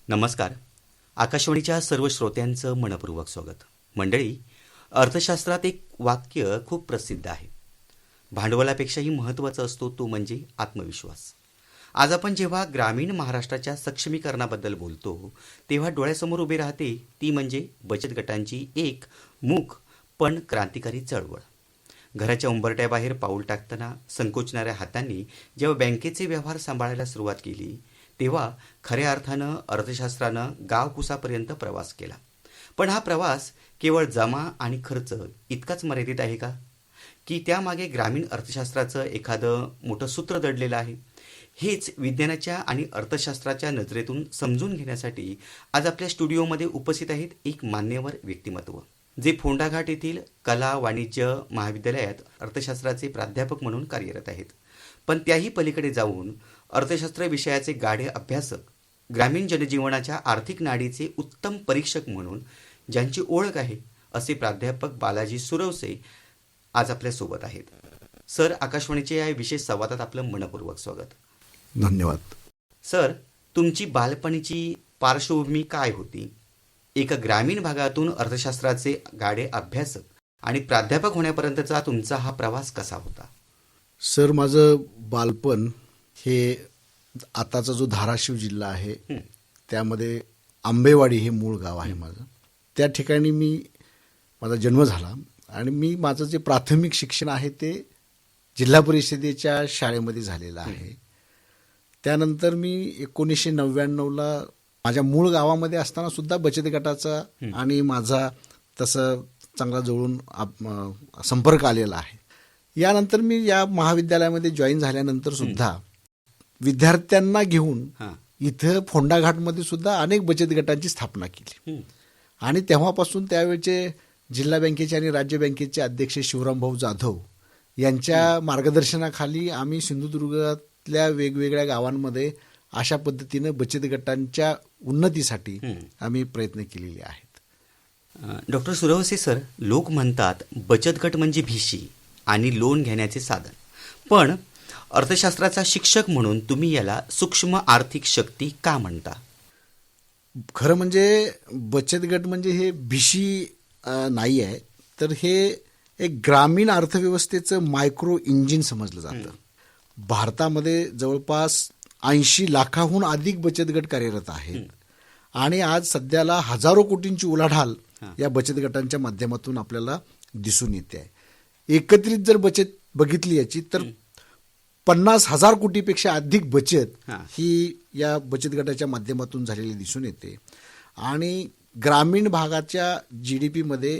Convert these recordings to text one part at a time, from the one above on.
नमस्कार. आकाशवाणीच्या सर्व श्रोत्यांचं मनपूर्वक स्वागत. मंडळी, अर्थशास्त्रात एक वाक्य खूप प्रसिद्ध आहे. भांडवलापेक्षाही महत्त्वाचा असतो तो म्हणजे आत्मविश्वास. आज आपण जेव्हा ग्रामीण महाराष्ट्राच्या सक्षमीकरणाबद्दल बोलतो तेव्हा डोळ्यासमोर उभी राहते ती म्हणजे बचत गटांची एक मूक पण क्रांतिकारी चळवळ. घराच्या उंबरट्याबाहेर पाऊल टाकताना संकोचणाऱ्या हातांनी जेव्हा बँकेचे व्यवहार सांभाळायला सुरुवात केली तेव्हा खऱ्या अर्थानं अर्थशास्त्रानं गावकुसापर्यंत प्रवास केला. पण हा प्रवास केवळ जमा आणि खर्च इतकाच मर्यादित आहे का, की त्यामागे ग्रामीण अर्थशास्त्राचं एखादं मोठं सूत्र दडलेलं आहे? हेच विज्ञानाच्या आणि अर्थशास्त्राच्या नजरेतून समजून घेण्यासाठी आज आपल्या स्टुडिओमध्ये उपस्थित आहेत एक मान्यवर व्यक्तिमत्व, जे फोंडाघाट येथील कला वाणिज्य महाविद्यालयात अर्थशास्त्राचे प्राध्यापक म्हणून कार्यरत आहेत. पण त्याही पलीकडे जाऊन अर्थशास्त्र विषयाचे गाढे अभ्यासक, ग्रामीण जनजीवनाच्या आर्थिक नाडीचे उत्तम परीक्षक म्हणून ज्यांची ओळख आहे असे प्राध्यापक बालाजी सुरवसे आज आपल्यासोबत आहेत. सर, आकाशवाणीच्या या विशेष संवादात आपलं मनपूर्वक स्वागत. धन्यवाद. सर, तुमची बालपणीची पार्श्वभूमी काय होती? एका ग्रामीण भागातून अर्थशास्त्राचे गाढे अभ्यासक आणि प्राध्यापक होण्यापर्यंतचा तुमचा हा प्रवास कसा होता? सर, माझं बालपण हे आताचा जो धाराशिव जिल्हा आहे त्यामध्ये आंबेवाडी हे मूळ गाव आहे माझं. त्या ठिकाणी माझा जन्म झाला आणि माझं जे प्राथमिक शिक्षण आहे ते जिल्हा परिषदेच्या शाळेमध्ये झालेलं आहे. त्यानंतर मी 1999ला माझ्या मूळ गावामध्ये असताना सुद्धा बचत गटाचा आणि माझा तसं चांगला जवळून संपर्क आलेला आहे. यानंतर मी या महाविद्यालयामध्ये जॉईन झाल्यानंतर सुद्धा विद्यार्थ्यांना घेऊन इथं फोंडाघाटमध्ये सुद्धा अनेक बचत गटांची स्थापना केली आणि तेव्हापासून त्यावेळचे जिल्हा बँकेचे आणि राज्य बँकेचे अध्यक्ष शिवरामभाऊ जाधव यांच्या मार्गदर्शनाखाली आम्ही सिंधुदुर्गातल्या वेगवेगळ्या गावांमध्ये अशा पद्धतीनं बचत गटांच्या उन्नतीसाठी आम्ही प्रयत्न केलेले आहेत. डॉक्टर सुरवसे सर, लोक म्हणतात बचत गट म्हणजे भिशी आणि लोन घेण्याचे साधन, पण अर्थशास्त्राचा शिक्षक म्हणून तुम्ही याला सूक्ष्म आर्थिक शक्ती का म्हणता? खरं म्हणजे बचत गट म्हणजे हे भिशी नाही आहे, तर हे एक ग्रामीण अर्थव्यवस्थेचं मायक्रो इंजिन समजलं जातं. भारतामध्ये जवळपास 80 लाखाहून अधिक बचत गट कार्यरत आहेत आणि आज सध्याला हजारो कोटींची उलाढाल या बचत गटांच्या माध्यमातून आपल्याला दिसून येते आहे. एकत्रित जर बचत बघितली याची तर 50,000 कोटीपेक्षा अधिक बचत ही या बचत गटाच्या माध्यमातून झालेली दिसून येते आणि ग्रामीण भागाच्या GDP मध्ये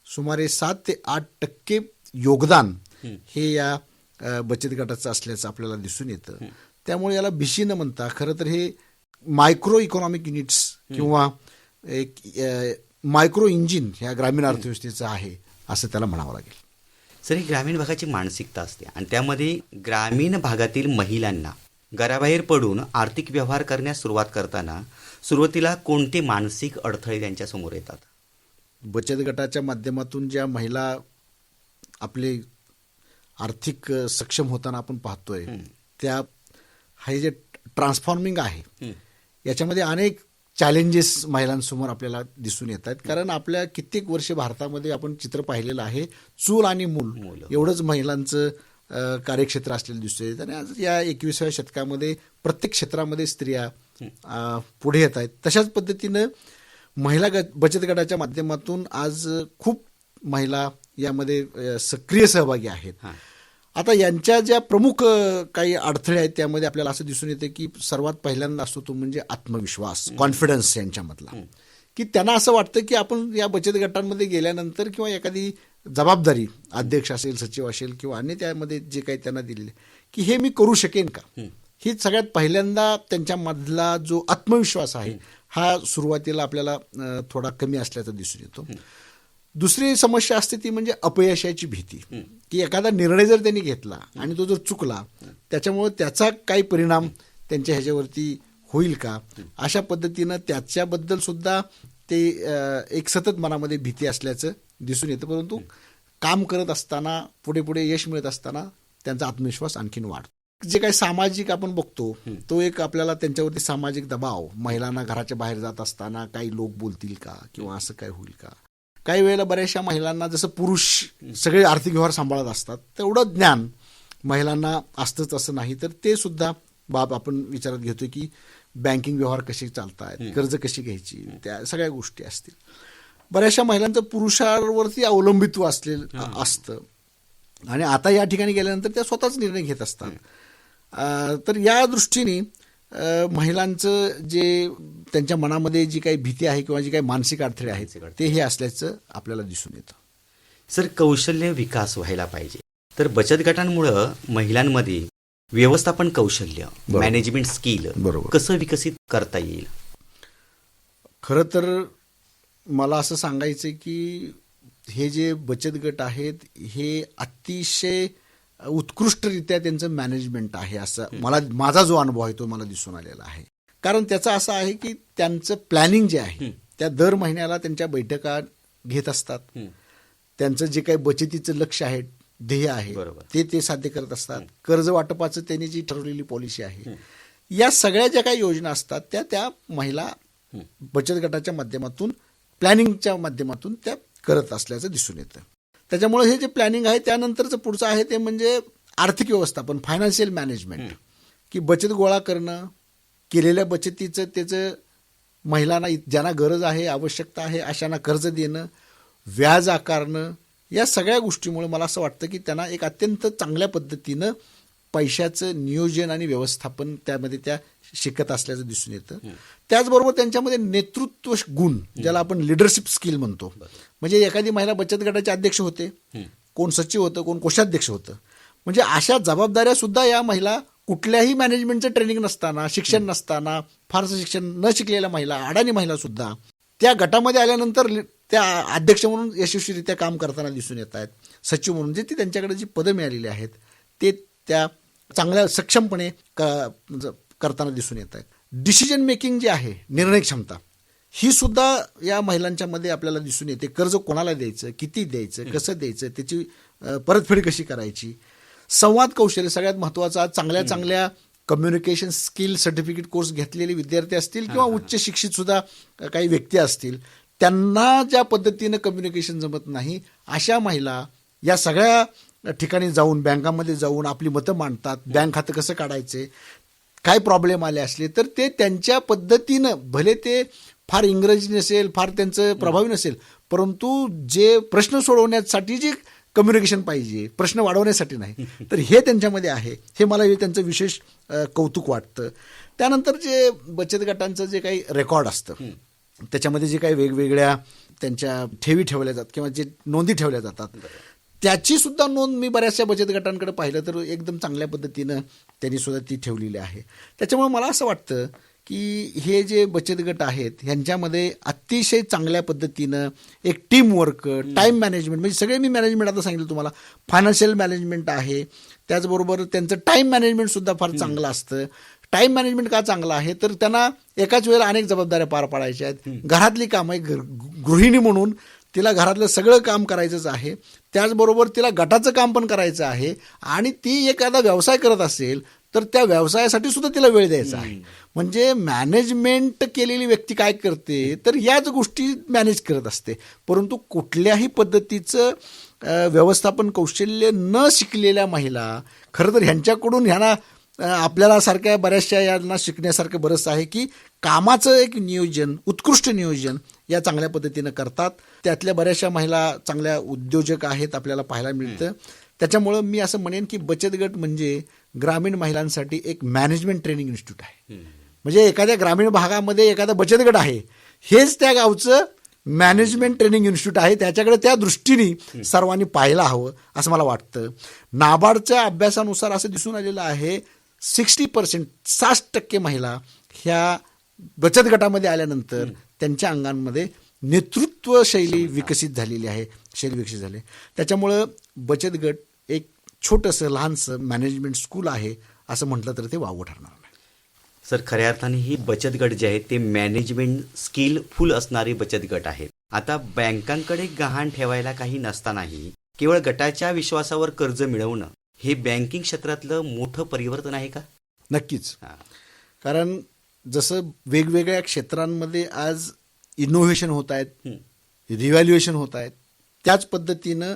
सुमारे 7 ते 8% योगदान हे या बचत गटाचं असल्याचं आपल्याला दिसून येतं. त्यामुळे याला भिशी न म्हणता खरं तर हे मायक्रो इकॉनॉमिक युनिट्स किंवा एक मायक्रो इंजिन ह्या ग्रामीण अर्थव्यवस्थेचं आहे असं त्याला म्हणावं लागेल. सर, ही ग्रामीण भागाची मानसिकता असते आणि त्यामध्ये ग्रामीण भागातील महिलांना घराबाहेर पडून आर्थिक व्यवहार करण्यास सुरुवात करताना सुरुवातीला कोणते मानसिक अडथळे त्यांच्यासमोर येतात? बचत गटाच्या माध्यमातून ज्या महिला आपले आर्थिक सक्षम होताना आपण पाहतोय त्या हे जे ट्रान्सफॉर्मिंग आहे याच्यामध्ये अनेक चॅलेंजेस महिलांसमोर आपल्याला दिसून येत आहेत. कारण आपल्या कित्येक वर्ष भारतामध्ये आपण चित्र पाहिलेलं आहे, चूल आणि मूल एवढंच महिलांचं कार्यक्षेत्र असलेलं दिसतंय. आणि आज या 21व्या शतकामध्ये प्रत्येक क्षेत्रामध्ये स्त्रिया पुढे येत आहेत. तशाच पद्धतीनं महिला बचत गटाच्या माध्यमातून आज खूप महिला यामध्ये सक्रिय सहभागी आहेत. आता यांच्या ज्या प्रमुख काही अडथळे आहेत त्यामध्ये आपल्याला असं दिसून येते की सर्वात पहिल्यांदा असतो तो म्हणजे आत्मविश्वास, कॉन्फिडन्स यांच्यामधला, की त्यांना असं वाटतं की आपण या बचत गटांमध्ये गेल्यानंतर किंवा एखादी जबाबदारी अध्यक्ष असेल, सचिव असेल किंवा अन्य त्यामध्ये जे काही त्यांना दिलेले की हे मी करू शकेन का, ही सगळ्यात पहिल्यांदा त्यांच्यामधला जो आत्मविश्वास आहे हा सुरुवातीला आपल्याला थोडा कमी असल्याचा दिसून येतो. दुसरी समस्या असते ती म्हणजे अपयशाची भीती, की एखादा निर्णय जर त्यांनी घेतला आणि तो जर चुकला त्याच्यामुळे त्याचा काही परिणाम त्यांच्या ह्याच्यावरती होईल का, अशा पद्धतीनं त्याच्याबद्दल सुद्धा ते एक सतत मनामध्ये भीती असल्याचं दिसून येतं. परंतु काम करत असताना पुढे पुढे यश मिळत असताना त्यांचा आत्मविश्वास आणखीन वाढतो. जे काही सामाजिक आपण बघतो तो एक आपल्याला त्यांच्यावरती सामाजिक दबाव, महिलांना घराच्या बाहेर जात असताना काही लोक बोलतील का किंवा असं काय होईल का. काही वेळेला बऱ्याचशा महिलांना जसं पुरुष सगळे आर्थिक व्यवहार सांभाळत असतात तेवढं ज्ञान महिलांना असतंच असं नाही. तर ते सुद्धा बाब आपण विचारात घेतोय की बँकिंग व्यवहार कसे चालतात, कर्ज कशी घ्यायची, त्या सगळ्या गोष्टी असतील. बऱ्याचशा महिलांचं पुरुषांवरती अवलंबित्व असलेलं असतं आणि आता या ठिकाणी गेल्यानंतर त्या स्वतःच निर्णय घेत असतात. तर या दृष्टीने महिलांचं जे त्यांच्या मनामध्ये जी काही भीती आहे किंवा जी काही मानसिक अडथळे आहेत ते हे असल्याचं आपल्याला दिसून येतं. सर, कौशल्य विकास व्हायला पाहिजे, तर बचत गटांमुळं महिलांमध्ये व्यवस्थापन कौशल्य, मॅनेजमेंट स्किल कसं विकसित करता येईल? खरं तर मला असं सांगायचं की हे जे बचत गट आहेत हे अतिशय उत्कृष्टरित्या त्यांचं मॅनेजमेंट आहे असं माझा जो अनुभव आहे तो मला दिसून आलेला आहे. कारण त्याचं असं आहे की त्यांचं प्लॅनिंग जे आहे त्या दर महिन्याला त्यांच्या बैठका घेत असतात. त्यांचं जे काही बचतीचं लक्ष आहे, ध्येय आहे, ते साध्य करत असतात. कर्ज वाटपाचं त्यांनी जी ठरवलेली पॉलिसी आहे, या सगळ्या ज्या काही योजना असतात त्या महिला बचत गटाच्या माध्यमातून, प्लॅनिंगच्या माध्यमातून त्या करत असल्याचं दिसून येतं. त्याच्यामुळे हे जे प्लॅनिंग आहे त्यानंतरचं पुढचं आहे ते म्हणजे आर्थिक व्यवस्थापन, फायनान्शियल मॅनेजमेंट, की बचत गोळा करणं, केलेल्या बचतीचं त्याचं महिलांना ज्यांना गरज आहे, आवश्यकता आहे अशांना कर्ज देणं, व्याज आकारणं, या सगळ्या गोष्टीमुळे मला असं वाटतं की त्यांना एक अत्यंत चांगल्या पद्धतीनं पैशाचं नियोजन आणि व्यवस्थापन त्यामध्ये त्या शिकत असल्याचं दिसून येतं. त्याचबरोबर त्यांच्यामध्ये नेतृत्व गुण, ज्याला आपण लिडरशिप स्किल म्हणतो, म्हणजे एखादी महिला बचत गटाचे अध्यक्ष होते, कोण सचिव होतं, कोण कोषाध्यक्ष होतं, म्हणजे अशा जबाबदाऱ्या सुद्धा या महिला कुठल्याही मॅनेजमेंटचं ट्रेनिंग नसताना, शिक्षण नसताना, फारसं शिक्षण न शिकलेल्या महिला, अडाणी महिला सुद्धा त्या गटामध्ये आल्यानंतर त्या अध्यक्ष म्हणून यशस्वीरित्या काम करताना दिसून येत आहेत. सचिव म्हणून जे ती त्यांच्याकडे जी पदं मिळालेली आहेत ते त्या चांगल्या सक्षमपणे करताना दिसून येत आहेत. डिसिजन मेकिंग जे आहे, निर्णय क्षमता, ही सुद्धा या महिलांच्या मध्ये आपल्याला दिसून येते. कर्ज कोणाला द्यायचं, किती द्यायचं, कसं द्यायचं, त्याची परतफेड कशी करायची, संवाद कौशल्य सगळ्यात महत्त्वाचा. चांगल्या कम्युनिकेशन स्किल सर्टिफिकेट कोर्स घेतलेले विद्यार्थी असतील किंवा उच्च शिक्षित सुद्धा काही व्यक्ती असतील, त्यांना ज्या पद्धतीनं कम्युनिकेशन जमत नाही अशा महिला या सगळ्या ठिकाणी जाऊन, बँकामध्ये जाऊन आपली मतं मांडतात. बँक खातं कसं काढायचे, काय प्रॉब्लेम आले असले तर ते त्यांच्या पद्धतीनं, भले ते फार इंग्रजी नसेल, फार त्यांचं प्रभावी नसेल, परंतु जे प्रश्न सोडवण्यासाठी जे कम्युनिकेशन पाहिजे, प्रश्न वाढवण्यासाठी नाही, तर हे त्यांच्यामध्ये आहे. हे मला त्यांचं विशेष कौतुक वाटतं. त्यानंतर जे बचत गटांचं जे काही रेकॉर्ड असतं त्याच्यामध्ये जे काही वेगवेगळ्या त्यांच्या ठेवी ठेवल्या जातात किंवा जे नोंदी ठेवल्या जातात, त्याची सुद्धा नोंद मी बऱ्याचशा बचत गटांकडे पाहिलं तर एकदम चांगल्या पद्धतीनं त्यांनी सुद्धा ती ठेवलेली आहे. त्याच्यामुळे मला असं वाटतं की हे जे बचत गट आहेत ह्यांच्यामध्ये अतिशय चांगल्या पद्धतीनं एक टीम वर्क, टाईम मॅनेजमेंट, म्हणजे सगळे मी मॅनेजमेंट आता सांगितलं तुम्हाला, फायनान्शियल मॅनेजमेंट आहे. त्याचबरोबर त्यांचं टाईम मॅनेजमेंट सुद्धा फार चांगलं असतं. टाईम मॅनेजमेंट का चांगलं आहे तर त्यांना एकाच वेळेला अनेक जबाबदाऱ्या पार पाडायच्या आहेत. घरातली कामं, गृहिणी म्हणून तिला घरातलं सगळं काम करायचंच आहे, त्याचबरोबर तिला गटाचं काम पण करायचं आहे आणि ती एखादा व्यवसाय करत असेल तर त्या व्यवसायासाठी सुद्धा तिला वेळ द्यायचा आहे. म्हणजे मॅनेजमेंट केलेली व्यक्ती काय करते तर याच गोष्टी मॅनेज करत असते, परंतु कुठल्याही पद्धतीचं व्यवस्थापन कौशल्य न शिकलेल्या महिला, खरं तर ह्यांच्याकडून ह्यांना आपल्याला सारख्या बऱ्याचशा यांना शिकण्यासारखं बरंच आहे की कामाचं एक नियोजन, उत्कृष्ट नियोजन या चांगल्या पद्धतीनं करतात. त्यातल्या बऱ्याचशा महिला चांगल्या उद्योजक आहेत, आपल्याला पाहायला मिळतं. त्याच्यामुळं मी असं म्हणेन की बचत गट म्हणजे ग्रामीण महिलांसाठी एक मॅनेजमेंट ट्रेनिंग इन्स्टिट्यूट आहे. म्हणजे एखाद्या ग्रामीण भागामध्ये एखादा बचत गट आहे, हेच त्या गावचं मॅनेजमेंट ट्रेनिंग इन्स्टिट्यूट आहे. त्याच्याकडे त्या दृष्टीने सर्वांनी पाहायला हवं असं मला वाटतं. नाबार्डच्या अभ्यासानुसार असं दिसून आलेलं आहे 60%, 60% महिला ह्या बचत गटामध्ये आल्यानंतर त्यांच्या अंगांमध्ये नेतृत्व शैली विकसित झालेली आहे, त्याच्यामुळं बचत गट एक छोटंसं लहानसं मॅनेजमेंट स्कूल आहे असं म्हटलं तर ते वावगं ठरणार नाही. सर, खऱ्या अर्थाने ही बचत गट जे आहेत ते मॅनेजमेंट स्किल फुल असणारे बचत गट आहेत. आता बँकांकडे गहाण ठेवायला काही नसतानाही केवळ गटाच्या विश्वासावर कर्ज मिळवणं हे बँकिंग क्षेत्रातलं मोठं परिवर्तन आहे का? नक्कीच. हां. कारण जसं वेगवेगळ्या क्षेत्रांमध्ये आज इनोव्हेशन होत आहेत, रिव्हॅल्युएशन होत आहेत, त्याच पद्धतीनं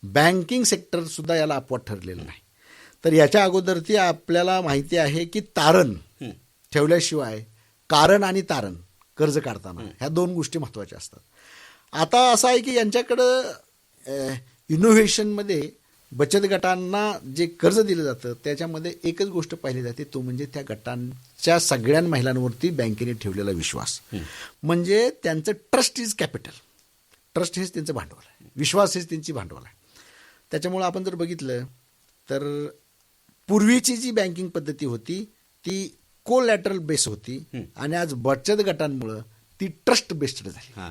बँकिंग सेक्टर सुद्धा याला अपवाद ठरलेलं नाही. तर याच्या अगोदर ती आपल्याला माहिती आहे की तारण ठेवल्याशिवाय कारण आणि तारण कर्ज काढताना ह्या दोन गोष्टी महत्त्वाच्या असतात. आता असं आहे की यांच्याकडं इनोव्हेशनमध्ये बचत गटांना जे कर्ज दिलं जातं त्याच्यामध्ये एकच गोष्ट पाहिली जाते, तो म्हणजे त्या गटांच्या सगळ्या महिलांवरती बँकेने ठेवलेला विश्वास. म्हणजे त्यांचं ट्रस्ट इज कॅपिटल. ट्रस्ट हेच त्यांचं भांडवल आहे, विश्वास हेच त्यांची भांडवल आहे. त्याच्यामुळं आपण जर बघितलं तर पूर्वीची जी बँकिंग पद्धती होती ती कोलॅटरल बेस होती आणि आज बचत गटांमुळं ती ट्रस्ट बेस्ड झाली. हां.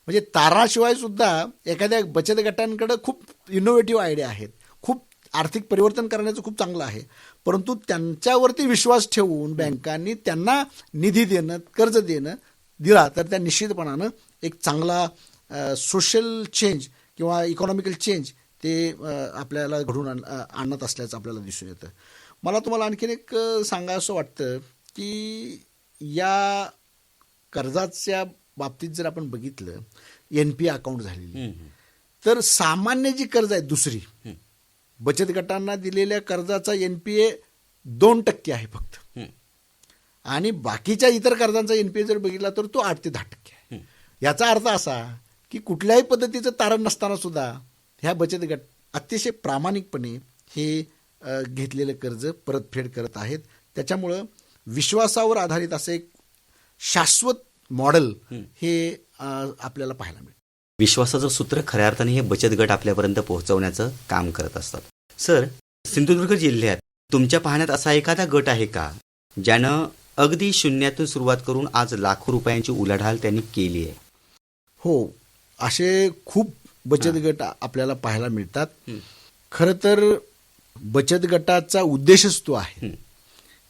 म्हणजे ताराशिवाय सुद्धा एखाद्या बचत गटांकडे खूप इनोव्हेटिव्ह आयडिया आहेत, खूप आर्थिक परिवर्तन करण्याचं खूप चांगलं आहे, परंतु त्यांच्यावरती विश्वास ठेवून बँकांनी त्यांना निधी देणं, कर्ज देणं दिला तर त्या निश्चितपणानं एक चांगला सोशल चेंज किंवा इकॉनॉमिकल चेंज ते आपल्याला घडून आणत असल्याचं आपल्याला दिसून येतं. मला तुम्हाला आणखीन एक सांगावंसं वाटतं की या कर्जाच्या बाबतीत जर आपण बघितलं, NPA अकाउंट झालेली, तर सामान्य जी कर्ज आहेत दुसरी बचत गटांना दिलेल्या कर्जाचा NPA 2% आहे फक्त, आणि बाकीच्या इतर कर्जांचा NPA जर बघितला तर तो 8 ते 10% आहे. याचा अर्थ असा की कुठल्याही पद्धतीचं तारण नसताना सुद्धा ह्या बचत गट अतिशय प्रामाणिकपणे हे घेतलेलं कर्ज परतफेड करत आहेत. त्याच्यामुळं विश्वासावर आधारित असं एक शाश्वत मॉडेल हे आपल्याला पाहायला मिळतं. विश्वासाचं सूत्र खऱ्या अर्थाने हे बचत गट आपल्यापर्यंत पोहोचवण्याचं काम करत असतात. सर, सिंधुदुर्ग जिल्ह्यात तुमच्या पाहण्यात असा एखादा गट आहे का ज्यानं अगदी शून्यातून सुरुवात करून आज लाखो रुपयांची उलाढाल त्यांनी केली आहे? हो, असे खूप बचत गट आपल्याला पाहायला मिळतात. खरं तर बचत गटाचा उद्देशच तो आहे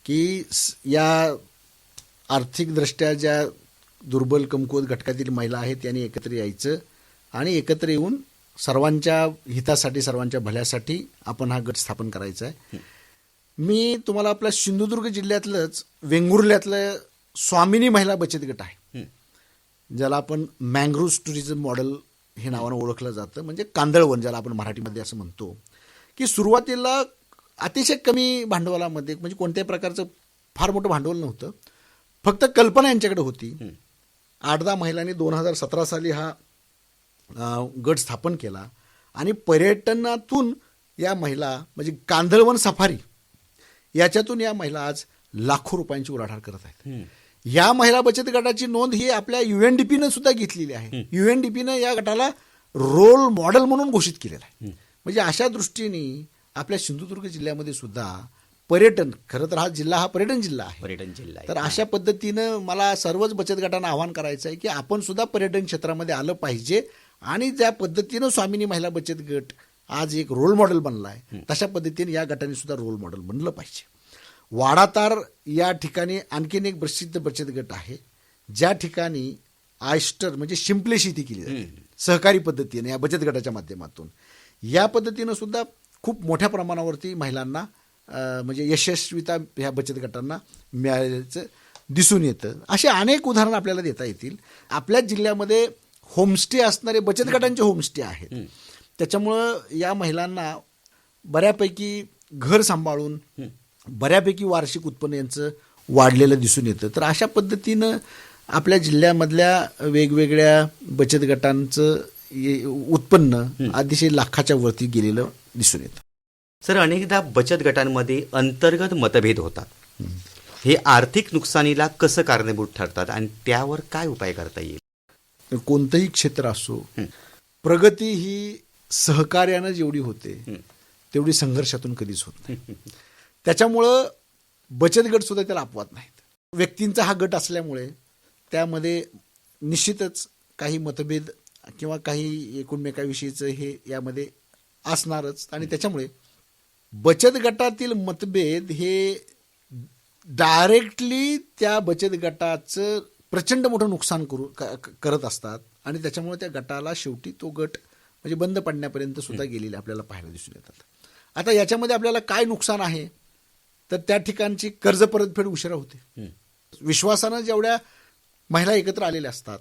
की या आर्थिकदृष्ट्या ज्या दुर्बल कमकुवत घटकातील महिला आहेत त्यांनी एकत्र यायचं आणि एकत्र येऊन सर्वांच्या हितासाठी, सर्वांच्या भल्यासाठी आपण हा गट स्थापन करायचा आहे. मी तुम्हाला आपल्या सिंधुदुर्ग जिल्ह्यातलंच वेंगुर्ल्यातलं स्वामिनी महिला बचत गट आहे, ज्याला आपण मँग्रोव्ह टुरिझम मॉडेल हे नावानं ओळखलं जातं, म्हणजे कांदळवन ज्याला आपण मराठीमध्ये असं म्हणतो, की सुरुवातीला अतिशय कमी भांडवलामध्ये, म्हणजे कोणत्याही प्रकारचं फार मोठं भांडवल नव्हतं, फक्त कल्पना यांच्याकडे होती. 8-10 महिलांनी 2017 साली हा गट स्थापन केला आणि पर्यटनातून या महिला, म्हणजे कांदळवन सफारी याच्यातून या महिला आज लाखो रुपयांची उलाढाल करत आहेत. या महिला बचत गटाची नोंद ही आपल्या UNDPनं सुद्धा घेतलेली आहे. UNDPनं या गटाला रोल मॉडेल म्हणून घोषित केलेलं आहे. म्हणजे अशा दृष्टीने आपल्या सिंधुदुर्ग जिल्ह्यामध्ये सुद्धा पर्यटन, खरं तर हा जिल्हा हा पर्यटन जिल्हा आहे, पर्यटन जिल्हा आहे. तर अशा पद्धतीनं मला सर्वच बचत गटांना आवाहन करायचं आहे की आपण सुद्धा पर्यटन क्षेत्रामध्ये आलं पाहिजे आणि ज्या पद्धतीनं स्वामिनी महिला बचत गट आज एक रोल मॉडेल बनला आहे तशा पद्धतीने या गटाने सुद्धा रोल मॉडेल बनलं पाहिजे. वाडातार या ठिकाणी आणखीन एक प्रसिद्ध बचत गट आहे, ज्या ठिकाणी आयस्टर म्हणजे शिंपले शेती केली जाते सहकारी पद्धतीने या बचत गटाच्या माध्यमातून. या पद्धतीनं सुद्धा खूप मोठ्या प्रमाणावरती महिलांना म्हणजे यशस्वीता ह्या बचत गटांना मिळाल्याचं दिसून येतं. असे अनेक उदाहरणं आपल्याला देता येतील. आपल्याच जिल्ह्यामध्ये होमस्टे असणारे बचत गटांचे होमस्टे आहेत, त्याच्यामुळं या महिलांना बऱ्यापैकी घर सांभाळून बऱ्यापैकी वार्षिक उत्पन्न यांचं वाढलेलं दिसून येतं. तर अशा पद्धतीनं आपल्या जिल्ह्यामधल्या वेगवेगळ्या बचत गटांचं उत्पन्न अतिशय लाखाच्या वरती गेलेलं दिसून येतं. सर, अनेकदा बचत गटांमध्ये अंतर्गत मतभेद होतात. हे आर्थिक नुकसानीला कसं कारणीभूत ठरतात आणि त्यावर काय उपाय करता येईल? कोणतंही क्षेत्र असो, प्रगती ही सहकार्यानं जेवढी होते तेवढी संघर्षातून कधीच होत नाही. त्याच्यामुळं बचत गट सुद्धा त्याला अपवाद नाहीत. व्यक्तींचा हा गट असल्यामुळे त्यामध्ये निश्चितच काही मतभेद किंवा काही एकमेकाविषयीचं हे यामध्ये असणारच, आणि त्याच्यामुळे बचत गटातील मतभेद हे डायरेक्टली त्या बचत गटाचं प्रचंड मोठं नुकसान करत असतात आणि त्याच्यामुळे त्या गटाला शेवटी तो गट म्हणजे बंद पडण्यापर्यंत सुद्धा गेलेले आपल्याला पाहायला दिसून येतात. आता याच्यामध्ये आपल्याला काय नुकसान आहे, तर त्या ठिकाणची कर्ज परतफेड उशिरा होते. विश्वासानं जेवढ्या महिला एकत्र आलेल्या असतात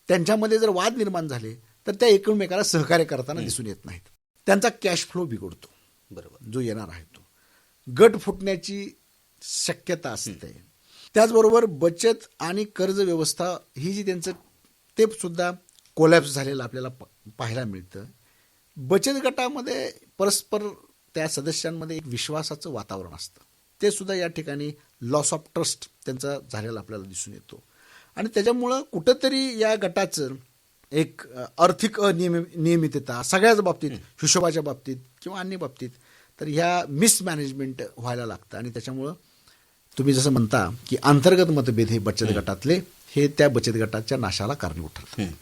त्यांच्यामध्ये जर वाद निर्माण झाले तर त्या एकमेकाला सहकार्य करताना दिसून येत नाहीत. त्यांचा कॅश फ्लो बिघडतो, बरोबर. जो येणार आहे तो. गट फुटण्याची शक्यता असते. त्याचबरोबर बचत आणि कर्ज व्यवस्था ही जी त्यांचं ते सुद्धा कोलॅप्स झालेलं आपल्याला पाहायला मिळतं. बचत गटामध्ये परस्पर त्या सदस्यांमध्ये एक विश्वासाचं वातावरण असतं. ते सुद्धा या ठिकाणी लॉस ऑफ ट्रस्ट त्यांचा झालेला आपल्याला दिसून येतो. आणि त्याच्यामुळं कुठंतरी या गटाचं एक आर्थिक अनियमितता सगळ्याच बाबतीत, हिशोबाच्या बाबतीत किंवा अन्य बाबतीत, तर ह्या मिसमॅनेजमेंट व्हायला लागतं. आणि त्याच्यामुळं तुम्ही जसं म्हणता की अंतर्गत मतभेद हे बचत गटातले हे त्या बचत गटाच्या नाशाला कारणीभूत ठरतात.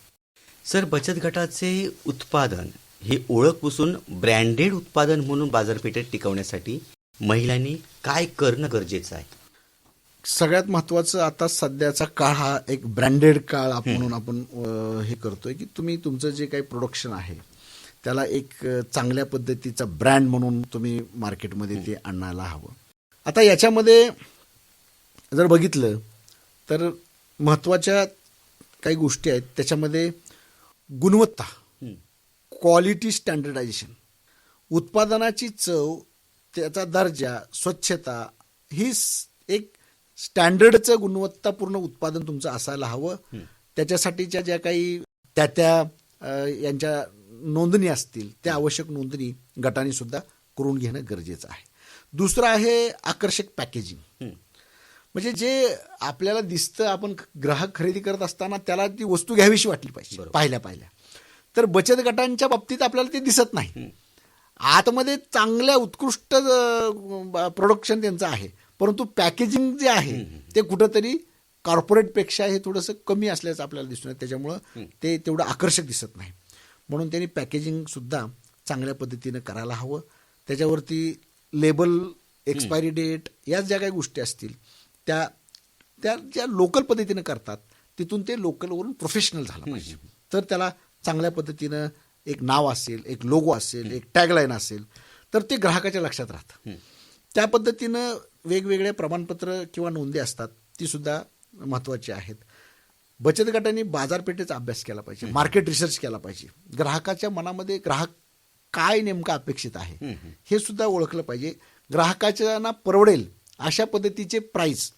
सर, बचत गटाचे उत्पादन हे ओळख पुसून ब्रँडेड उत्पादन म्हणून बाजारपेठेत टिकवण्यासाठी महिलांनी काय करणं गरजेचं आहे? सगळ्यात महत्त्वाचं आता सध्याचा काळ हा एक ब्रँडेड काळ म्हणून आपण हे करतोय की तुम्ही तुमचं जे काही प्रोडक्शन आहे त्याला एक चांगल्या पद्धतीचा ब्रँड म्हणून तुम्ही मार्केटमध्ये ते आणायला हवं. आता याच्यामध्ये जर बघितलं तर महत्त्वाच्या काही गोष्टी आहेत. त्याच्यामध्ये गुणवत्ता, क्वालिटी स्टँडर्डायझेशन, उत्पादनाची चव, त्याचा दर्जा, स्वच्छता, ही एक स्टँडर्डचं गुणवत्तापूर्ण उत्पादन तुमचं असायला हवं. त्याच्यासाठीच्या ज्या काही त्या यांच्या नोंदणी असतील त्या आवश्यक नोंदणी गटाने सुद्धा करून घेणं गरजेचं आहे. दुसरं आहे आकर्षक पॅकेजिंग. म्हणजे जे आपल्याला दिसतं, आपण ग्राहक खरेदी करत असताना त्याला ती वस्तू घ्यावीशी वाटली पाहिजे पाहिल्या. तर बचत गटांच्या बाबतीत आपल्याला ते दिसत नाही. आतमध्ये चांगल्या उत्कृष्ट प्रोडक्शन त्यांचं आहे, परंतु पॅकेजिंग जे आहे ते कुठंतरी कॉर्पोरेटपेक्षा हे थोडंसं कमी असल्याचं आपल्याला दिसून येतं. त्याच्यामुळं ते तेवढं आकर्षक दिसत नाही. म्हणून त्यांनी पॅकेजिंग सुद्धा चांगल्या पद्धतीनं करायला हवं. त्याच्यावरती लेबल, एक्सपायरी डेट, या ज्या काही गोष्टी असतील त्या ज्या लोकल पद्धतीनं करतात तिथून ते लोकलवरून प्रोफेशनल झालं पाहिजे. तर त्याला चांगल्या पद्धतीनं एक नाव असेल, एक लोगो असेल, एक टॅगलाईन असेल, तर ते ग्राहकाच्या लक्षात राहतं. त्या पद्धतीनं वेगवेगळे प्रमाणपत्र किंवा नोंदी असतात, ती सुद्धा महत्त्वाची आहेत. बचत गटांनी बाजारपेठेचा अभ्यास केला पाहिजे, मार्केट रिसर्च केला पाहिजे. ग्राहकाच्या मनामध्ये ग्राहक काय नेमकं अपेक्षित आहे हे सुद्धा ओळखलं पाहिजे. ग्राहकाच्या परवडेल अशा पद्धतीचे प्राईस,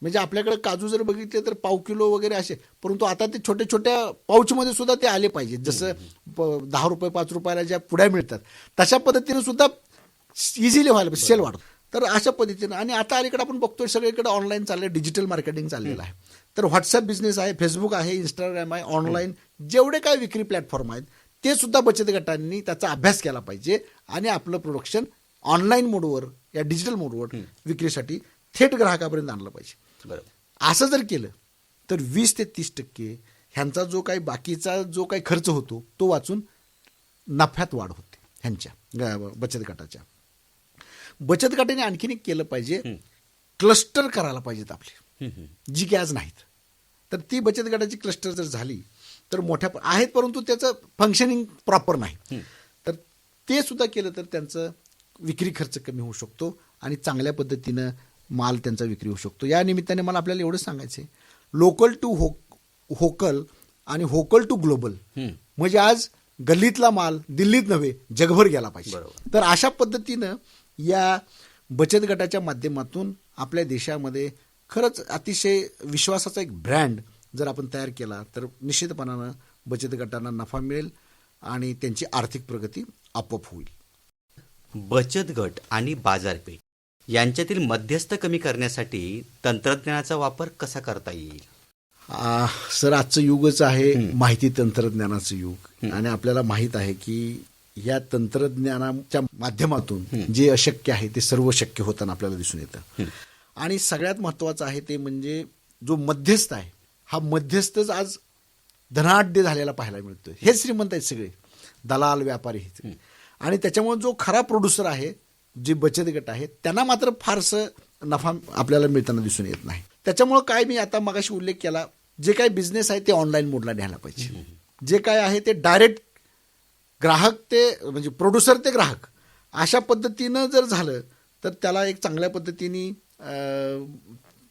म्हणजे आपल्याकडे काजू जर बघितले तर पाव किलो वगैरे असे, परंतु आता ते छोट्या छोट्या पाऊचमध्ये सुद्धा ते आले पाहिजेत. जसं 10 रुपये 5 रुपयाला ज्या पुड्या मिळतात तशा पद्धतीनं सुद्धा इझिली व्हायला पाहिजे, सेल वाढतो. तर अशा पद्धतीनं. आणि आता अलीकडे आपण बघतोय सगळीकडे ऑनलाईन चाललंय, डिजिटल मार्केटिंग चाललेलं आहे. तर व्हॉट्सअप बिझनेस आहे, फेसबुक आहे, इंस्टाग्राम आहे, ऑनलाईन जेवढे काय विक्री प्लॅटफॉर्म आहेत ते सुद्धा बचत गटांनी त्याचा अभ्यास केला पाहिजे आणि आपलं प्रोडक्शन ऑनलाईन मोडवर या डिजिटल मोडवर विक्रीसाठी थेट ग्राहकापर्यंत आणलं पाहिजे. असं जर केलं तर 20 ते 30% ह्यांचा जो काही बाकीचा जो काही खर्च होतो तो वाचून नफ्यात वाढ होते ह्यांच्या बचत गटाच्या. बचत गटाने आणखीन एक केलं पाहिजे, क्लस्टर करायला पाहिजेत आपले, जी की आज नाहीत. तर ती बचत गटाची क्लस्टर जर झाली तर मोठ्या आहेत, परंतु त्याचं फंक्शनिंग प्रॉपर नाही. तर ते सुद्धा केलं तर त्यांचं विक्री खर्च कमी होऊ शकतो आणि चांगल्या पद्धतीनं माल त्यांचा विक्री होऊ शकतो. या निमित्ताने मला आपल्याला एवढं सांगायचं आहे, लोकल टू होकल आणि होकल टू ग्लोबल. म्हणजे आज गल्लीतला माल दिल्लीत नव्हे जगभर गेला पाहिजे. तर अशा पद्धतीनं या बचत गटाच्या माध्यमातून आपल्या देशामध्ये खरंच अतिशय विश्वासाचा एक ब्रँड जर आपण तयार केला तर निश्चितपणानं बचत गटांना नफा मिळेल आणि त्यांची आर्थिक प्रगती आपोआप होईल. बचत गट आणि बाजारपेठ यांच्यातील मध्यस्थ कमी करण्यासाठी तंत्रज्ञानाचा वापर कसा करता येईल? सर, आजचं युगच आहे माहिती तंत्रज्ञानाचं युग. आणि आपल्याला माहीत आहे की या तंत्रज्ञानाच्या माध्यमातून जे अशक्य आहे ते सर्व शक्य होताना आपल्याला दिसून येतं. आणि सगळ्यात महत्त्वाचं आहे ते म्हणजे जो मध्यस्थ आहे, हा मध्यस्थच आज धनाढ्य झालेला पाहायला मिळतोय. हे श्रीमंत आहेत सगळे, दलाल, व्यापारी. आणि त्याच्यामुळे जो खरा प्रोड्युसर आहे, जे बचत गट आहे, त्यांना मात्र फारसं नफा आपल्याला मिळताना दिसून येत नाही. त्याच्यामुळं काय मी आता मगाशी उल्लेख केला, जे काही बिझनेस आहे ते ऑनलाईन मोडला न्यायला पाहिजे. जे काय आहे ते डायरेक्ट ग्राहक ते म्हणजे प्रोड्युसर ते ग्राहक अशा पद्धतीनं जर झालं तर त्याला एक चांगल्या पद्धतीने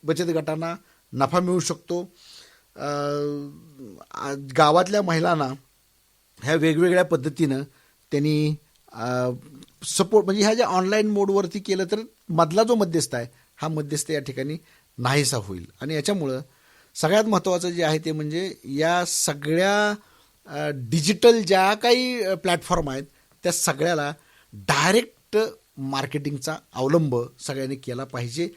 बचत गटांना नफा मिळू शकतो. गावातल्या महिलांना ह्या वेगवेगळ्या पद्धतीनं त्यांनी सपोर्ट, म्हणजे ह्या ज्या ऑनलाईन मोडवरती केलं तर मधला जो मध्यस्थ आहे हा मध्यस्थ या ठिकाणी नाहीसा होईल. आणि याच्यामुळं सगळ्यात महत्त्वाचं जे आहे ते म्हणजे या सगळ्या डिजिटल ज्या काही प्लॅटफॉर्म आहेत त्या सगळ्याला डायरेक्ट मार्केटिंगचा अवलंब सगळ्यांनी केला पाहिजे.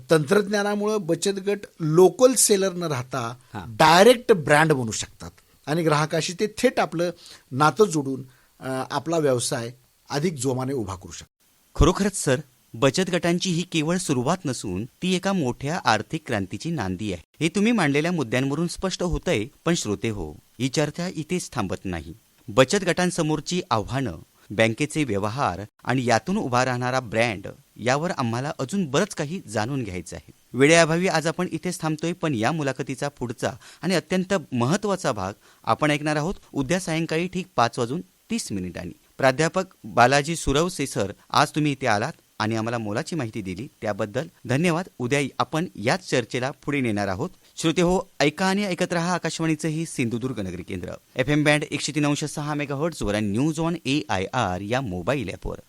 तंत्रज्ञानामुळं बचत गट लोकल सेलर न राहता डायरेक्ट ब्रँड बनू शकतात आणि ग्राहकाशी ते थेट आपलं नातं जोडून आपला व्यवसाय अधिक जोमाने उभा करू शकतात. खरोखरच सर, बचत गटांची ही केवळ सुरुवात नसून ती एका मोठ्या आर्थिक क्रांतीची नांदी आहे. हे तुम्ही मांडलेल्या मुद्द्यांवरून स्पष्ट होतंय. पण श्रोते हो, ही चर्चा इथेच थांबत नाही. बचत गटांसमोरची आव्हानं, बँकेचे व्यवहार आणि यातून उभा राहणारा ब्रँड, यावर आम्हाला अजून बरंच काही जाणून घ्यायचं आहे. वेळेअभावी आज आपण इथेच थांबतोय. पण या मुलाखतीचा पुढचा आणि अत्यंत महत्त्वाचा भाग आपण ऐकणार आहोत उद्या सायंकाळी ठीक 5:30 प्राध्यापक बालाजी सुरवसे सर, आज तुम्ही इथे आलात आणि आम्हाला मोलाची माहिती दिली त्याबद्दल धन्यवाद. उद्या आपण याच चर्चेला पुढे नेणार आहोत. श्रोते हो, ऐका आणि ऐकत रहा आकाशवाणीचं ही सिंधुदुर्ग नगरी केंद्र FM बँड 103.6 मेगाहर्ट्झ वर आणि न्यूज ऑन AIR या मोबाईल ॲपवर.